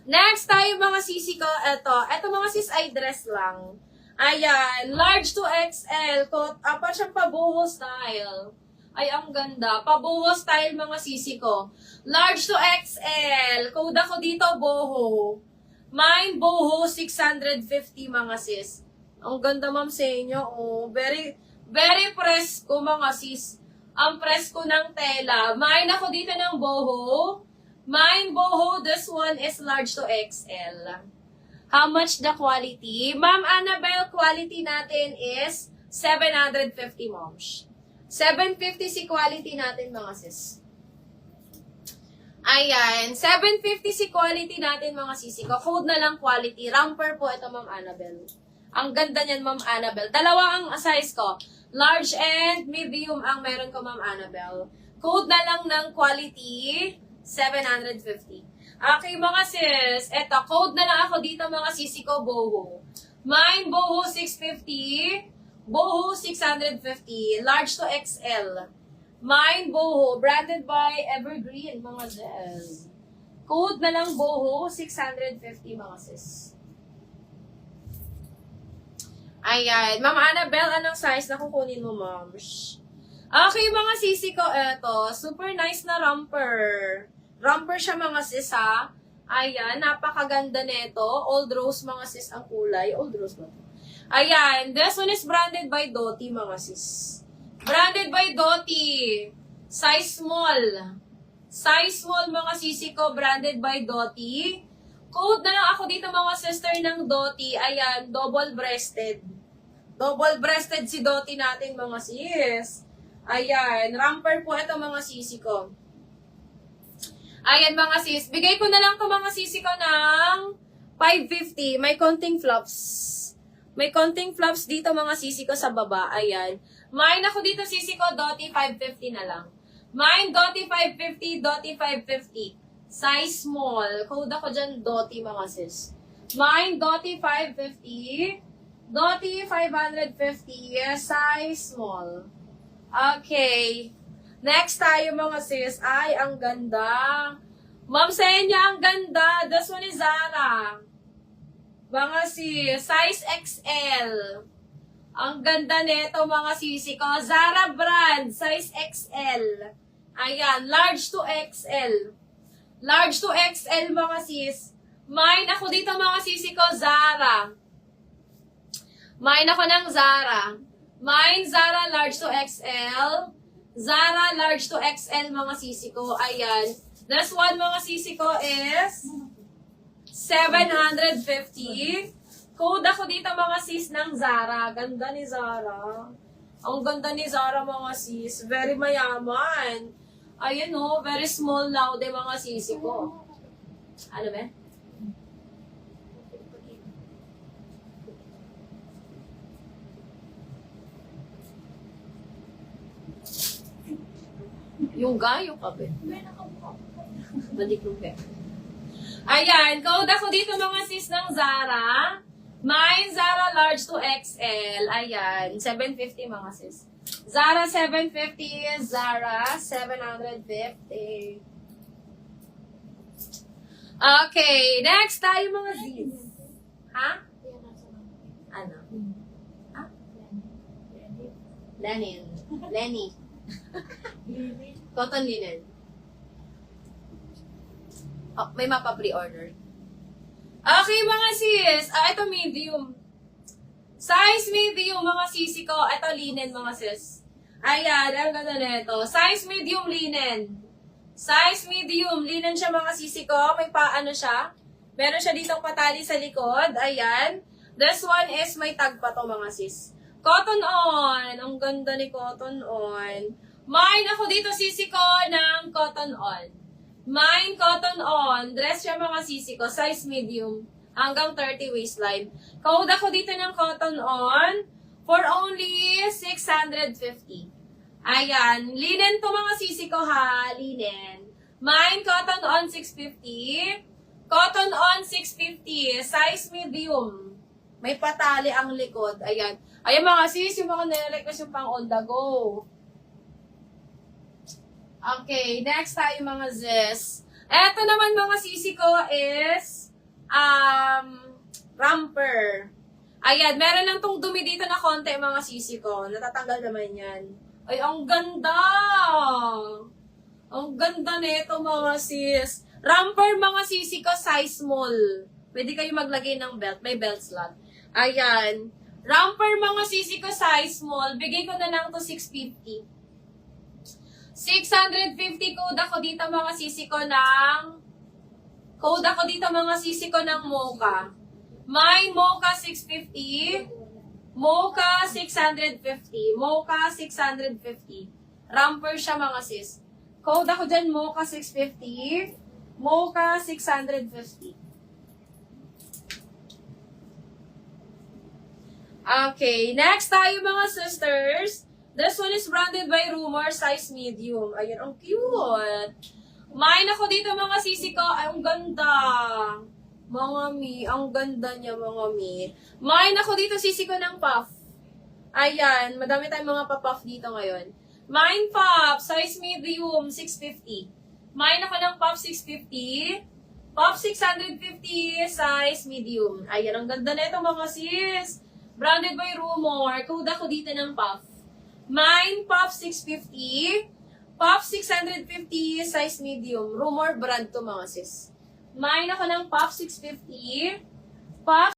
Next tayo mga sisi ko, eto mga sis ay dress lang. Ayan, large to XL, pa siyang pabuho style. Ay, ang ganda. Pabuho style mga sisi ko. Large to XL, code ako dito, boho. Mine, boho, 650 mga sis. Ang ganda ma'am sa inyo, oh. Very, very presko mga sis. Ang presko ng tela. Mine ako dito ng boho. Mine boho, this one is large to XL. How much the quality? Ma'am Annabelle, quality natin is 750 moms. 750 si quality natin mga sis. Ayan, 750 si quality natin mga sisi ko. Code na lang quality. Romper po ito Ma'am Annabelle. Ang ganda niyan Ma'am Annabelle. Dalawa ang size ko. Large and medium ang meron ko Ma'am Annabelle. Code na lang ng quality 750. Okay mga sis, eto, code na lang ako dito mga sisi ko, boho. Mine, boho 650, boho 650, large to XL. Mine, boho, branded by Evergreen, mga sis. Code na lang boho 650 mga sis. Ayan, Ma'am Annabelle, anong size na kukunin mo, moms? Okay mga sisi ko, eto, super nice na romper. Romper siya mga sis ha. Ayan, napakaganda nito. Old rose mga sis ang kulay. Old rose ba? Ayan, this one is branded by Doty mga sis. Branded by Doty. Size small. Size small mga sisi ko, branded by Doty. Code na lang ako dito mga sister ng Doty. Ayan, double-breasted. Double-breasted si Doty natin mga sis. Ayan, romper po ito mga sisi ko. Ayan mga sis, bigay ko na lang to mga sisi ko ng 550. May konting flops. May konting flops dito mga sisi ko sa baba. Ayan. Mine ako dito sisi ko, Doty 550 na lang. Mine, Doty 550, Doty 550. Size small. Code ako dyan, Doty mga sis. Mine, Doty 550. Doty 550. Size small. Okay. Next tayo mga sis. Ay, ang ganda. Ma'am Senya, ang ganda. This one is Zara. Mga sis, size XL. Ang ganda nito mga sisi ko. Zara brand, size XL. Ayan, large to XL. Large to XL mga sis. Mine ako dito mga sisi ko, Zara. Mine ako ng Zara. Mine, Zara, large to XL. Zara, large to XL, mga sisi ko. Ayan. This one, mga sisi ko, is 750. Code ako dito, mga sis, ng Zara. Ganda ni Zara. Ang ganda ni Zara, mga sis. Very mayaman. Ayan, oh. Very small now, de mga sisi ko. Ano ba? Yung gayo ka, be. Balik yung be. Ayan, code ako dito mga sis ng Zara. Mine, Zara large to XL. Ayan, 750 mga sis. Zara 750, Zara 750. Okay, next tayo mga sis. Ha? Ano? Ha? Lenin. Lenny. Cotton linen. Oh, may mapa pre-order. Okay, mga sis. Ito medium. Size medium, mga sisi ko. Ito linen, mga sis. Ayan, ang ganda na ito. Size medium linen. Size medium. Linen siya, mga sisi ko. May paano siya. Meron siya ditong patali sa likod. Ayan. This one is may tag pa to, mga sis. Cotton on. Ang ganda ni cotton on. Mine ako dito sisi ko ng cotton on. Mine cotton on. Dress siya mga sisi ko. Size medium. Hanggang 30 waistline. Code ako dito ng cotton on for only 650. Ayan. Linen to mga sisi ko ha. Linen. Mine cotton on 650. Cotton on 650. Size medium. May patali ang likod. Ayan. Ayan mga sis, yung mga nire-request yung pang on the go. Okay, next tayo mga sis. Eto naman mga sisi ko is Romper. Ayan, meron lang tong dumi dito na konti mga sisi ko. Natatanggal naman yan. Ay, ang ganda! Ang ganda nito mga sis. Romper mga sisi ko, size small. Pwede kayo maglagay ng belt. May belt slot. Ayan. Romper mga sisi ko, size small. Bigay ko na lang to 650. 650 code ako dito mga sisi ko ng Mocha. May Mocha 650. Mocha 650. Mocha 650. Romper siya mga sis. Code ako dyan, Mocha 650. Mocha 650. Okay, next tayo mga sisters. This one is branded by Rumor, size medium. Ayan, ang cute. Mine ako dito mga sisi ko. Ay, ang ganda. Mga mi, ang ganda niya mga mi. Mine ako dito sisi ko ng puff. Ayan, madami tayong mga pa-puff dito ngayon. Mine puff, size medium, 650. Mine ako ng puff 650. Puff 650, size medium. Ayan, ang ganda nito mga sis. Branded by Rumor. Code ako dito ng puff. Mine, puff 650. Puff 650, size medium. Rumor brand to mga sis. Mine ako ng puff 650. Puff